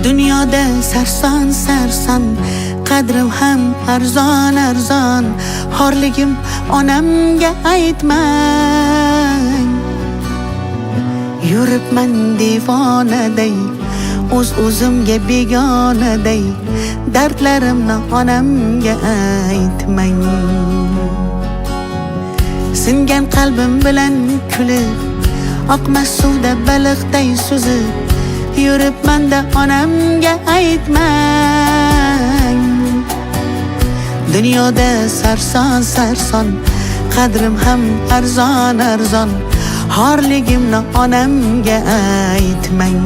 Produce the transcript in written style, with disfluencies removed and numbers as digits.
Dunyoda sarson sarson, qadrim ham arzon arzon. Xorligim onamga aytmang. Yuribman devonaday, o'zimga begonaday. Dardlarimni onamga aytmang. Singan qalbim bilan kulib, oqmas suvda baliqday suzib, yuribman-da onamga aytmang. Dunyoda sarson sarson, qadrim ham arzon arzon. Xorligimni onamga aytmang.